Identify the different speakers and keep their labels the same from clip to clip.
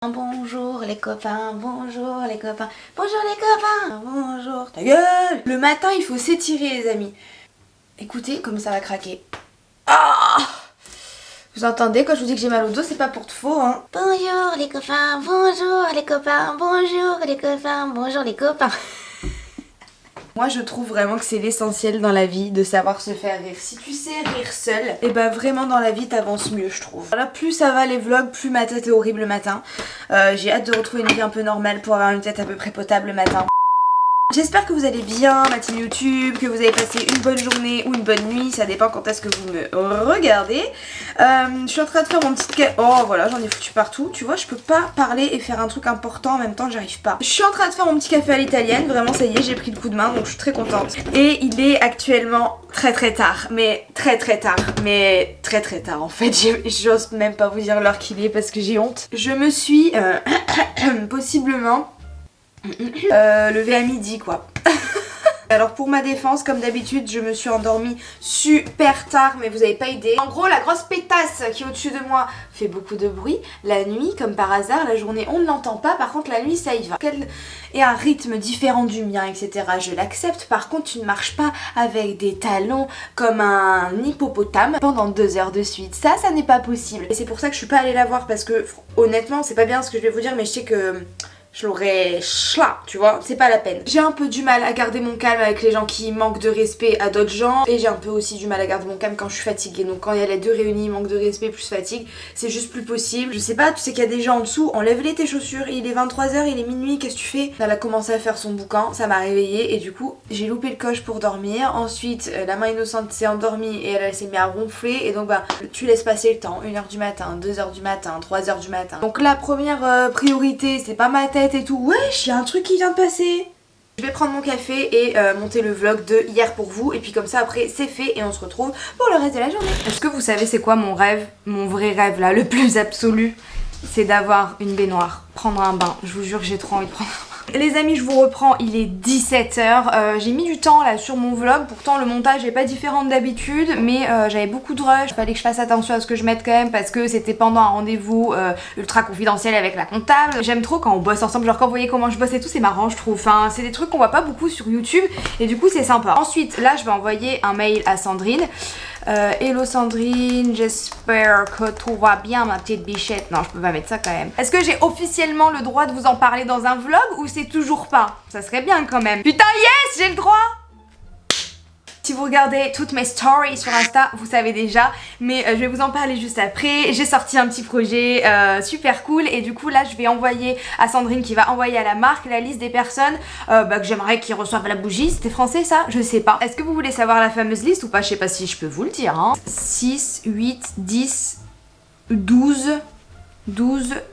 Speaker 1: Bonjour les copains, bonjour les copains, bonjour les copains, bonjour, ta gueule. Le matin il faut s'étirer les amis. Écoutez comme ça va craquer. Ah, vous entendez quand je vous dis que j'ai mal au dos, c'est pas pour de faux hein. Bonjour les copains, bonjour les copains, bonjour les copains, bonjour les copains. Moi je trouve vraiment que c'est l'essentiel dans la vie de savoir se faire rire. Si tu sais rire seul, et bah vraiment dans la vie t'avances mieux je trouve. Voilà, plus ça va les vlogs, plus ma tête est horrible le matin. J'ai hâte de retrouver une vie un peu normale pour avoir une tête à peu près potable le matin. J'espère que vous allez bien ma team YouTube, que vous avez passé une bonne journée ou une bonne nuit, ça dépend quand est-ce que vous me regardez. Je suis en train de faire mon petit... Oh voilà, j'en ai foutu partout, tu vois, je peux pas parler et faire un truc important en même temps, j'arrive pas. Je suis en train de faire mon petit café à l'italienne, vraiment ça y est, j'ai pris le coup de main donc je suis très contente. Et il est actuellement très tard, mais très tard, mais très tard en fait, j'ose même pas vous dire l'heure qu'il est parce que j'ai honte. Je me suis possiblement... levé à midi quoi. Alors pour ma défense, comme d'habitude, je me suis endormie super tard, mais vous avez pas idée. En gros, la grosse pétasse qui est au-dessus de moi fait beaucoup de bruit. La nuit, comme par hasard, la journée on ne l'entend pas, par contre la nuit ça y va. Et un rythme différent du mien, etc. Je l'accepte, par contre tu ne marches pas avec des talons comme un hippopotame pendant 2 heures de suite. Ça n'est pas possible. Et c'est pour ça que je suis pas allée la voir, parce que honnêtement, c'est pas bien ce que je vais vous dire, mais je sais que... je l'aurais chla, tu vois, c'est pas la peine. J'ai un peu du mal à garder mon calme avec les gens qui manquent de respect à d'autres gens, et j'ai un peu aussi du mal à garder mon calme quand je suis fatiguée. Donc quand il y a les deux réunis, manque de respect plus fatigue, c'est juste plus possible. Je sais pas, tu sais qu'il y a des gens en dessous, enlève-les tes chaussures, il est 23h, il est minuit, qu'est-ce que tu fais? Elle a commencé à faire son boucan, ça m'a réveillée et du coup j'ai loupé le coche pour dormir. Ensuite la main innocente s'est endormie et elle s'est mise à ronfler, et donc bah tu laisses passer le temps, 1h du matin, 2h du matin, 3h du matin. Donc la première priorité c'est pas ma tête et tout. Wesh, il y a un truc qui vient de passer. Je vais prendre mon café et monter le vlog de hier pour vous, et puis comme ça après c'est fait et on se retrouve pour le reste de la journée. Est-ce que vous savez c'est quoi mon rêve, mon vrai rêve là, le plus absolu? C'est d'avoir une baignoire, prendre un bain. Je vous jure que j'ai trop envie de prendre un bain. Les amis, je vous reprends, il est 17h. J'ai mis du temps là sur mon vlog, pourtant le montage est pas différent d'habitude, mais j'avais beaucoup de rush. Il fallait que je fasse attention à ce que je mette quand même, parce que c'était pendant un rendez-vous ultra confidentiel avec la comptable. J'aime trop quand on bosse ensemble, genre quand vous voyez comment je bosse et tout, c'est marrant je trouve. Enfin, c'est des trucs qu'on voit pas beaucoup sur YouTube et du coup c'est sympa. Ensuite, là je vais envoyer un mail à Sandrine. Hello Sandrine, j'espère que tout va bien ma petite bichette. Non, je peux pas mettre ça quand même. Est-ce que j'ai officiellement le droit de vous en parler dans un vlog ou c'est toujours pas? Ça serait bien quand même. Putain yes, j'ai le droit! Si vous regardez toutes mes stories sur Insta, vous savez déjà, mais je vais vous en parler juste après. J'ai sorti un petit projet super cool, et du coup là je vais envoyer à Sandrine, qui va envoyer à la marque la liste des personnes que j'aimerais qu'ils reçoivent la bougie. C'était français ça? Je sais pas. Est-ce que vous voulez savoir la fameuse liste ou pas? Je sais pas si je peux vous le dire hein. 6, 8, 10, 12,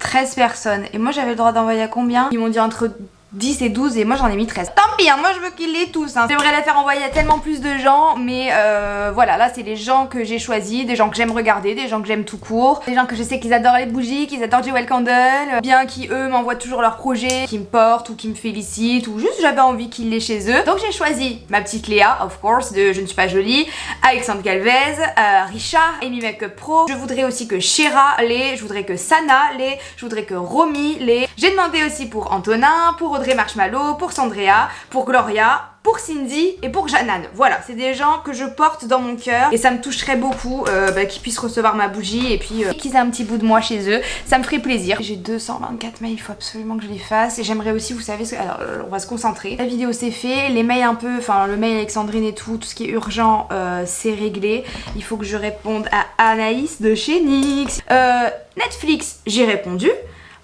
Speaker 1: 13 personnes. Et moi j'avais le droit d'envoyer à combien? Ils m'ont dit entre 10 et 12 et moi j'en ai mis 13. Tant pis hein, moi je veux qu'ils l'aient tous hein. J'aimerais la faire envoyer à tellement plus de gens, mais voilà, là c'est les gens que j'ai choisis, des gens que j'aime regarder, des gens que j'aime tout court, des gens que je sais qu'ils adorent les bougies, qu'ils adorent Jewel Candle, bien qui eux m'envoient toujours leurs projets, qui me portent ou qui me félicitent, ou juste j'avais envie qu'ils l'aient chez eux. Donc j'ai choisi ma petite Léa, of course, de Je ne suis pas jolie, Alexandre Galvez, Richard, Amy Makeup Pro. Je voudrais aussi que Shera l'ait, je voudrais que Sana l'ait, je voudrais que Romy l'ait. J'ai demandé aussi pour Antonin, pour Audrey Marshmallow, pour Sandrea, pour Gloria, pour Cindy et pour Janan. Voilà, c'est des gens que je porte dans mon cœur et ça me toucherait beaucoup qu'ils puissent recevoir ma bougie et puis qu'ils aient un petit bout de moi chez eux. Ça me ferait plaisir. J'ai 224 mails, il faut absolument que je les fasse, et j'aimerais aussi, vous savez, alors on va se concentrer. La vidéo c'est fait, les mails un peu, enfin le mail Alexandrine et tout ce qui est urgent c'est réglé. Il faut que je réponde à Anaïs de chez NYX. Netflix, j'ai répondu.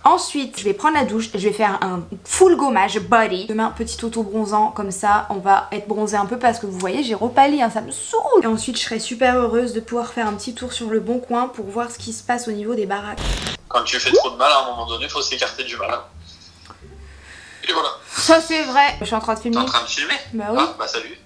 Speaker 1: Ensuite, je vais prendre la douche, je vais faire un full gommage body. Demain, petit auto bronzant, comme ça, on va être bronzé un peu parce que vous voyez, j'ai repâli, hein, ça me saoule. Et ensuite, je serai super heureuse de pouvoir faire un petit tour sur le Bon Coin pour voir ce qui se passe au niveau des baraques.
Speaker 2: Quand tu fais trop de mal, à un moment donné, il faut s'écarter du mal. Et voilà.
Speaker 1: Ça, c'est vrai. Je suis en train de filmer.
Speaker 2: T'es en train de filmer?
Speaker 1: Bah oui.
Speaker 2: Ah, bah salut.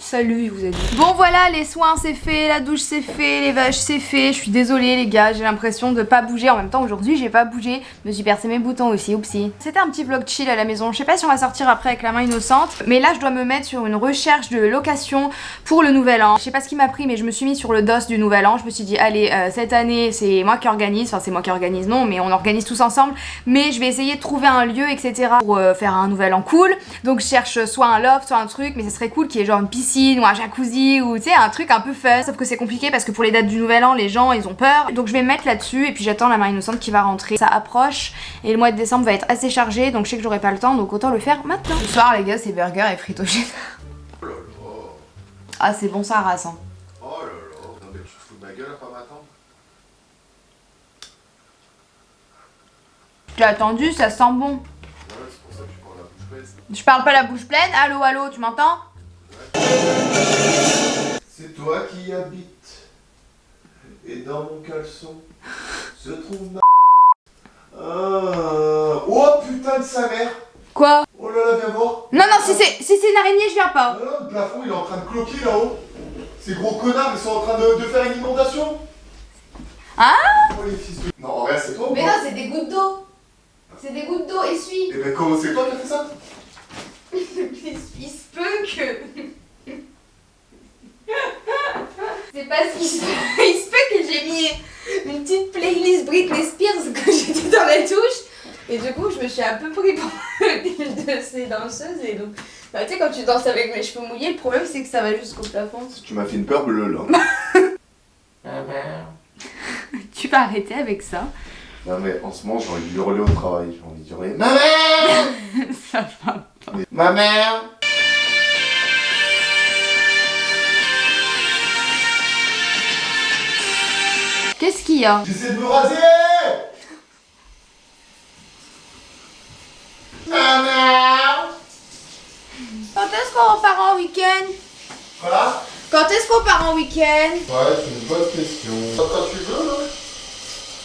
Speaker 1: Salut, vous êtes dit. Bon voilà, les soins c'est fait, la douche c'est fait, les vaches c'est fait. Je suis désolée les gars, j'ai l'impression de pas bouger. En même temps aujourd'hui j'ai pas bougé. Je me suis percé mes boutons aussi, oupsie. C'était un petit vlog chill à la maison. Je sais pas si on va sortir après avec la main innocente. Mais là je dois me mettre sur une recherche de location pour le nouvel an. Je sais pas ce qui m'a pris mais je me suis mis sur le dos du nouvel an. Je me suis dit allez cette année c'est moi qui organise. Enfin c'est moi qui organise non mais on organise tous ensemble. Mais je vais essayer de trouver un lieu etc. pour faire un nouvel an cool. Donc je cherche soit un loft soit un truc. Mais ça serait cool qu'il y ait genre une piscine ou un jacuzzi ou tu sais un truc un peu fun. Sauf que c'est compliqué parce que pour les dates du nouvel an les gens ils ont peur. Donc je vais me mettre là-dessus et puis j'attends la main innocente qui va rentrer. Ça approche et le mois de décembre va être assez chargé donc je sais que j'aurai pas le temps donc autant le faire maintenant. Ce soir les gars c'est burger et frites au gin.
Speaker 3: Oh là là.
Speaker 1: Ah c'est bon ça race hein.
Speaker 3: Oh là là. Non mais tu te fous de ma gueule à pas m'attendre.
Speaker 1: J'ai attendu, ça sent bon.
Speaker 3: Ouais, c'est pour ça que tu parles la bouche pleine.
Speaker 1: Je parle pas la bouche pleine. Allô allô tu m'entends?
Speaker 3: C'est toi qui habites. Et dans mon caleçon se trouve ma... Oh putain de sa mère.
Speaker 1: Quoi?
Speaker 3: Oh là là, viens voir.
Speaker 1: Non non si c'est une araignée je viens pas.
Speaker 3: Non, non, le plafond il est en train de cloquer là-haut. Ces gros connards ils sont en train de faire une inondation.
Speaker 1: Hein?
Speaker 3: Oh les fils de... Non en vrai c'est toi ou
Speaker 1: Mais
Speaker 3: pas?
Speaker 1: non c'est des gouttes d'eau. C'est des gouttes d'eau, essuie.
Speaker 3: Eh ben comment c'est toi qui as fait ça?
Speaker 1: Il se peut que... C'est pas ce qui se peut. Il se peut que j'ai mis une petite playlist Britney Spears quand j'étais dans la douche. Et du coup, je me suis un peu pris pour une de ces danseuses. Et donc, bah, tu sais, quand tu danses avec mes cheveux mouillés, le problème c'est que ça va jusqu'au plafond.
Speaker 3: Tu m'as fait une peur bleue là.
Speaker 1: Tu vas arrêter avec ça.
Speaker 3: Non mais en ce moment j'ai envie de hurler au travail. J'ai envie de hurler ma mère.
Speaker 1: Ça va.
Speaker 3: Ma mère.
Speaker 1: Qu'est-ce qu'il y a?
Speaker 3: J'essaie de me raser. Ma mère.
Speaker 1: Quand est-ce qu'on repart en week-end?
Speaker 3: Voilà.
Speaker 1: Quand est-ce qu'on part en week-end?
Speaker 3: Ouais, c'est une bonne question. Quand tu veux là.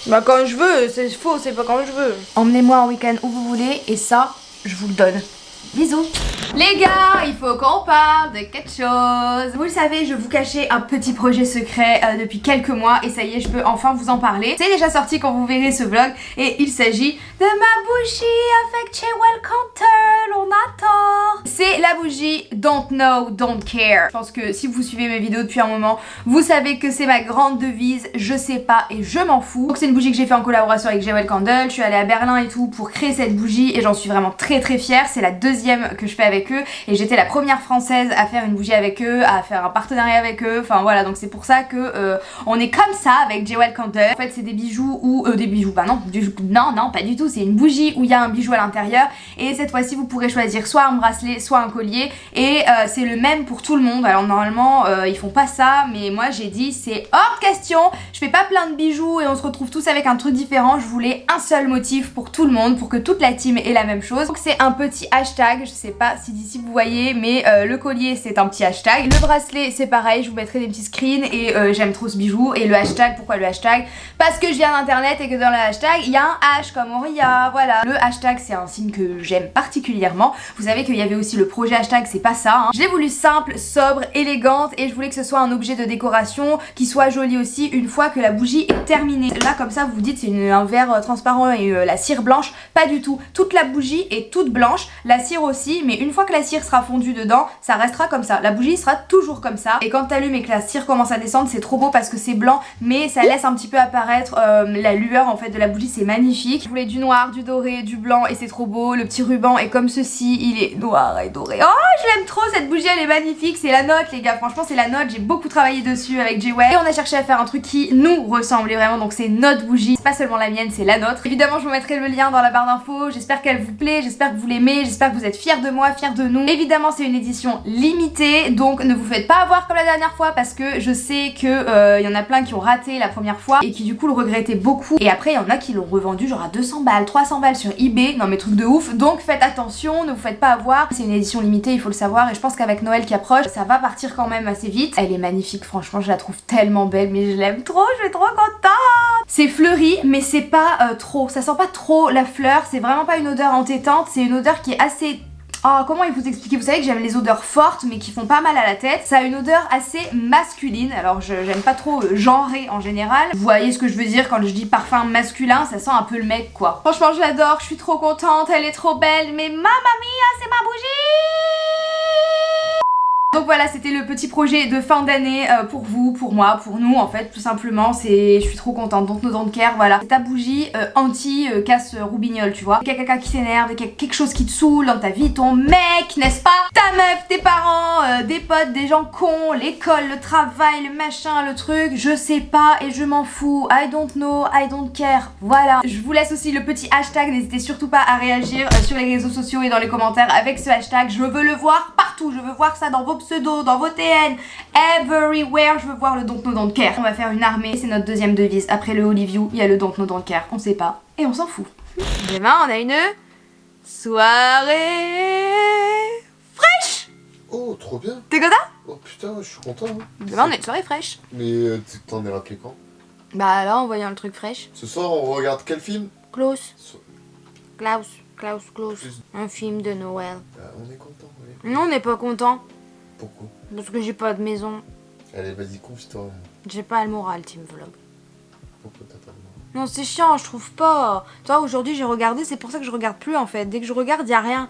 Speaker 1: Bah quand je veux, c'est faux, c'est pas quand je veux. Emmenez-moi en week-end où vous voulez et ça, je vous le donne. Bisous. Les gars, il faut qu'on parle de quelque chose. Vous le savez, je vous cachais un petit projet secret depuis quelques mois et ça y est, je peux enfin vous en parler. C'est déjà sorti quand vous verrez ce vlog et il s'agit de ma bougie avec Jewel Cantel, on a tort. C'est la bougie Don't Know, Don't Care. Je pense que si vous suivez mes vidéos depuis un moment, vous savez que c'est ma grande devise, je sais pas et je m'en fous. Donc c'est une bougie que j'ai fait en collaboration avec Jewel Candle. Je suis allée à Berlin et tout pour créer cette bougie et j'en suis vraiment très fière. C'est la deuxième que je fais avec eux et j'étais la première française à faire une bougie avec eux, à faire un partenariat avec eux, enfin voilà, donc c'est pour ça que on est comme ça avec Jewel Candle. En fait c'est des bijoux ou des bijoux, bah non, non pas du tout, c'est une bougie où il y a un bijou à l'intérieur et cette fois-ci vous pourrez choisir soit un bracelet soit un collier et c'est le même pour tout le monde. Alors normalement ils font pas ça mais moi j'ai dit c'est hors de question, je fais pas plein de bijoux et on se retrouve tous avec un truc différent, je voulais un seul motif pour tout le monde, pour que toute la team ait la même chose. Donc c'est un petit hashtag, je sais pas si d'ici vous voyez mais le collier c'est un petit hashtag, le bracelet c'est pareil, je vous mettrai des petits screens et j'aime trop ce bijou. Et le hashtag, pourquoi le hashtag? Parce que je viens d'internet et que dans le hashtag il y a un H comme Auria, voilà. Le hashtag c'est un signe que j'aime particulièrement. Vous savez qu'il y avait aussi le projet hashtag, c'est pas ça hein. Je l'ai voulu simple, sobre, élégante et je voulais que ce soit un objet de décoration qui soit joli aussi une fois que la bougie est terminée. Là comme ça vous vous dites c'est un verre transparent et la cire blanche, pas du tout. Toute la bougie est toute blanche, la cire aussi, mais une fois que la cire sera fondue dedans, ça restera comme ça. La bougie sera toujours comme ça. Et quand t'allumes et que la cire commence à descendre, c'est trop beau parce que c'est blanc, mais ça laisse un petit peu apparaître la lueur en fait de la bougie, c'est magnifique. Je voulais du noir, du doré, du blanc et c'est trop beau. Le petit ruban est comme ceci, il est noir et doré. Oh, je l'aime trop cette bougie, elle est magnifique. C'est la note les gars, franchement c'est la note. J'ai beaucoup travaillé dessus avec Jewel et on a cherché à faire un truc qui nous ressemblait vraiment. Donc c'est notre bougie, c'est pas seulement la mienne, c'est la nôtre. Évidemment je vous mettrai le lien dans la barre d'infos. J'espère qu'elle vous plaît, j'espère que vous l'aimez, j'espère que vous êtes fiers de moi, fiers de nous. Évidemment c'est une édition limitée, donc ne vous faites pas avoir comme la dernière fois parce que je sais que y en a plein qui ont raté la première fois et qui du coup le regrettaient beaucoup. Et après il y en a qui l'ont revendu genre à 200 balles, 300 balles sur eBay, non mais truc de ouf. Donc faites attention, ne vous faites pas avoir. C'est une édition limitée, il faut le savoir et je pense qu'avec Noël qui approche, ça va partir quand même assez vite. Elle est magnifique, franchement je la trouve tellement belle, mais je l'aime trop, je suis trop contente. C'est fleuri mais c'est pas trop, ça sent pas trop la fleur, c'est vraiment pas une odeur entêtante, c'est une odeur qui est assez Oh, comment vous expliquer? Vous savez que j'aime les odeurs fortes mais qui font pas mal à la tête. Ça a une odeur assez masculine. Alors j'aime pas trop genrer en général. Vous voyez ce que je veux dire quand je dis parfum masculin, ça sent un peu le mec quoi. Franchement je l'adore, je suis trop contente, elle est trop belle. Mais mamma mia, c'est ma bougie! Donc voilà, c'était le petit projet de fin d'année pour vous, pour moi, pour nous en fait, tout simplement. Je suis trop contente. Donc nos dents de care, voilà. C'est ta bougie anti-casse roubignol, tu vois. Il y a quelqu'un qui s'énerve, il y a quelque chose qui te saoule dans ta vie, ton mec, n'est-ce pas? Ta meuf, tes parents, des potes, des gens cons, l'école, le travail, le machin, le truc, je sais pas et je m'en fous. I don't know, I don't care. Voilà. Je vous laisse aussi le petit hashtag, n'hésitez surtout pas à réagir sur les réseaux sociaux et dans les commentaires avec ce hashtag. Je veux le voir partout, je veux voir ça dans vos pseudo, dans vos TN, everywhere, je veux voir le Don't Know Don't Care. On va faire une armée, c'est notre deuxième devise. Après le Olive You, il y a le Don't Know Don't Care. On sait pas et on s'en fout. Demain, on a une soirée fraîche.
Speaker 3: Oh, trop bien.
Speaker 1: T'es content?
Speaker 3: Oh putain, je suis content. Hein.
Speaker 1: Demain, on a une soirée fraîche.
Speaker 3: Mais t'en es rappelé quand?
Speaker 1: Bah là, en voyant le truc fraîche.
Speaker 3: Ce soir, on regarde quel film?
Speaker 1: Klaus.
Speaker 3: So-
Speaker 1: Klaus. Un film de Noël.
Speaker 3: On est content, oui.
Speaker 1: Non, on n'est pas content.
Speaker 3: Pourquoi?
Speaker 1: Parce que j'ai pas de maison.
Speaker 3: Allez, vas-y, confie-toi.
Speaker 1: J'ai pas le moral, Team Vlog.
Speaker 3: Pourquoi t'as pas le moral?
Speaker 1: Non, c'est chiant, je trouve pas. Toi, aujourd'hui, j'ai regardé, c'est pour ça que je regarde plus en fait. Dès que je regarde, y a rien.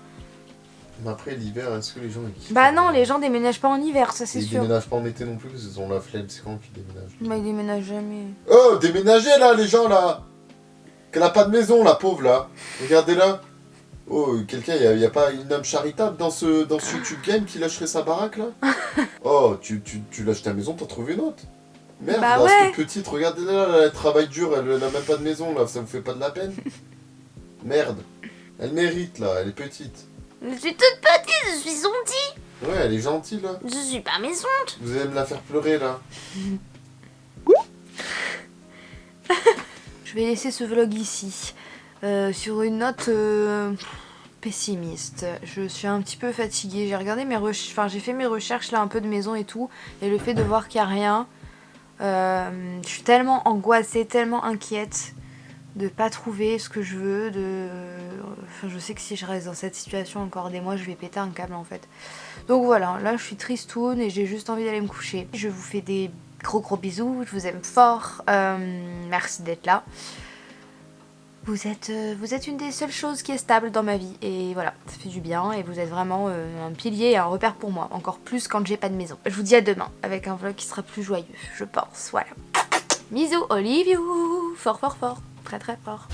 Speaker 3: Mais après, l'hiver, est-ce que les gens ils kiffent?
Speaker 1: Bah non, les gens déménagent pas en hiver, ça c'est
Speaker 3: Ils
Speaker 1: sûr.
Speaker 3: déménagent pas en été non plus, parce qu'ils ont la flemme, c'est quand qu'ils déménagent?
Speaker 1: Bah ils déménagent jamais.
Speaker 3: Oh, déménagez là, les gens là! Qu'elle a pas de maison, la pauvre là! Regardez-la! Oh, quelqu'un, y a pas une âme charitable dans ce YouTube Game qui lâcherait sa baraque là? Oh, tu lâches ta maison, t'as trouvé une autre? Merde,
Speaker 1: Bah
Speaker 3: là,
Speaker 1: ouais.
Speaker 3: cette petite, regardez-la, là, elle travaille dur, elle a même pas de maison là, ça vous fait pas de la peine? Merde, elle mérite là, elle est petite.
Speaker 1: Je suis toute petite, je suis gentille.
Speaker 3: Ouais, elle est gentille là.
Speaker 1: Je suis pas méchante.
Speaker 3: Vous allez me la faire pleurer là.
Speaker 1: Je vais laisser ce vlog ici. Sur une note pessimiste. Je suis un petit peu fatiguée. J'ai regardé j'ai fait mes recherches là un peu de maison et tout. Et le fait de voir qu'il n'y a rien. Je suis tellement angoissée, tellement inquiète de pas trouver ce que je veux. Enfin, je sais que si je reste dans cette situation encore des mois, je vais péter un câble en fait. Donc voilà, là je suis tristoune et j'ai juste envie d'aller me coucher. Je vous fais des gros bisous, je vous aime fort. Merci d'être là. Vous êtes une des seules choses qui est stable dans ma vie et voilà, ça fait du bien et vous êtes vraiment un pilier et un repère pour moi, encore plus quand j'ai pas de maison. Je vous dis à demain avec un vlog qui sera plus joyeux, je pense, voilà. Bisous, Olive You, fort, très fort.